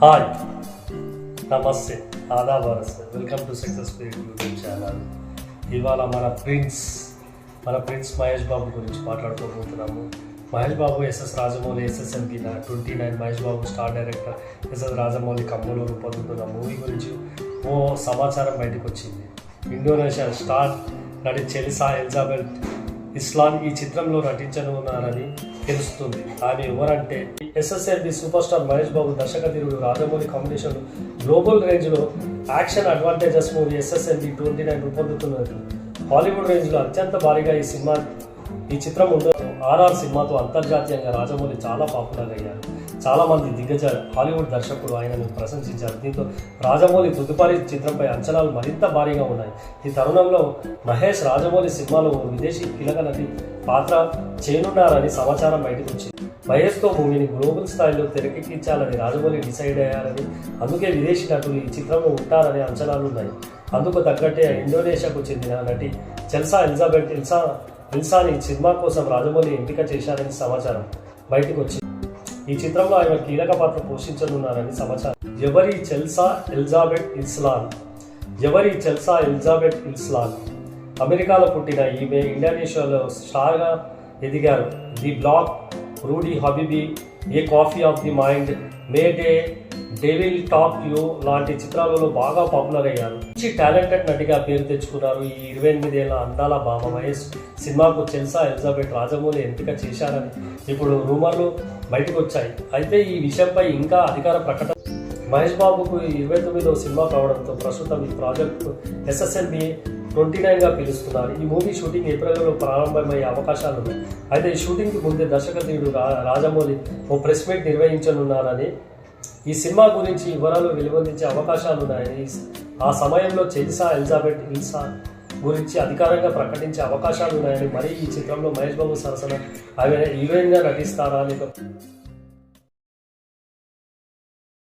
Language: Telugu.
హాయ్, నమస్తే, ఆదాబ్, welcome to success spirit YouTube channel. ఇవాళ మన ప్రిన్స్ మహేష్ బాబు గురించి మాట్లాడుకోబోతున్నాము. Mahesh Babu S S Rajamouli SSNB 29 Mahesh Babu star director S S Rajamouli కమ్ములో రూపొందుతున్న మూవీ గురించి ఓ సమాచారం బయటకు వచ్చింది. ఇండోనేషియా స్టార్ నటి చెలిసా ఎలిజబెత్ ఇస్లాన్ ఈ చిత్రంలో నటించనున్నారని తెలుస్తుంది. ఆమె ఎవరంటే SSNB super star Mahesh Babu దర్శకధీరుడు రాజమౌళి కాంబినేషన్ గ్లోబల్ రేంజ్లో యాక్షన్ అడ్వాంటేజెస్ మూవీ SSNB 29 రూపొందుతున్నట్లు హాలీవుడ్ రేంజ్లో అత్యంత భారీగా ఈ చిత్రం ఉండదు. RR సినిమాతో అంతర్జాతీయంగా రాజమౌళి చాలా పాపులర్ అయ్యారు. చాలా మంది దిగ్గజ హాలీవుడ్ దర్శకులు ఆయనను ప్రశంసించారు. దీంతో రాజమౌళి తదుపరి చిత్రంపై అంచనాలు మరింత భారీగా ఉన్నాయి. ఈ తరుణంలో మహేష్ రాజమౌళి సినిమాలో విదేశీ కీలక నటి పాత్ర చేయనున్నారని సమాచారం బయటకు వచ్చింది. మహేష్తో మూవీని గ్లోబల్ స్థాయిలో తెరకెక్కించాలని రాజమౌళి డిసైడ్ అయ్యారని, అందుకే విదేశీ నటులు ఈ చిత్రంలో ఉంటారనే అంచనాలు ఉన్నాయి. అందుకు తగ్గట్టే ఇండోనేషియాకు చెందిన నటి చెల్సా ఎలిజబెత్ ఇల్సాని సినిమా కోసం రాజమౌళి ఎంపిక చేశారని సమాచారం బయటకు వచ్చింది. ఈ చిత్రంలో ఆయన కీలక పాత్ర పోషించనున్నారని సమాచారం. ఎవరి చెల్సా ఎలిజబెత్ ఇల్సాన్ అమెరికాలో పుట్టిన ఈమె ఇండోనేషియాలో స్టార్గా ఎదిగారు. The black, Rudy Habibie, a copy of the mind, may day, devil talk you లాంటి చిత్రాలలో బాగా పాపులర్ అయ్యారు. మంచి టాలెంటెడ్ నటిగా పేరు తెచ్చుకున్నారు. ఈ 28 ఏళ్ల అందాల భామ మహేష్ సినిమాకు చెల్సా ఎలిజబెత్ రాజమౌళి ఎంపిక చేశారని ఇప్పుడు రూమర్లు బయటకు వచ్చాయి. అయితే ఈ విషయంపై ఇంకా అధికార ప్రకటన. మహేష్ బాబుకు 29వ సినిమా కావడంతో ప్రస్తుతం ఈ ప్రాజెక్టు SSNB 29గా పిలుస్తున్నారు. ఈ మూవీ షూటింగ్ ఏప్రిల్లో ప్రారంభమయ్యే అవకాశాలున్నాయి. అయితే ఈ షూటింగ్కి ముందే దర్శకధీరుడు రాజమౌళి ఓ ప్రెస్ మీట్ నిర్వహించనున్నారని, ఈ సినిమా గురించి వివరాలు వెలువరించే అవకాశాలున్నాయని, ఆ సమయంలో చెలిసా ఎలిజబెత్ ఇల్సాన్ గురించి అధికారంగా ప్రకటించే అవకాశాలున్నాయని, మరి ఈ చిత్రంలో మహేష్ బాబు సరసన ఆమె హీరోయిన్గా నటిస్తారా లేక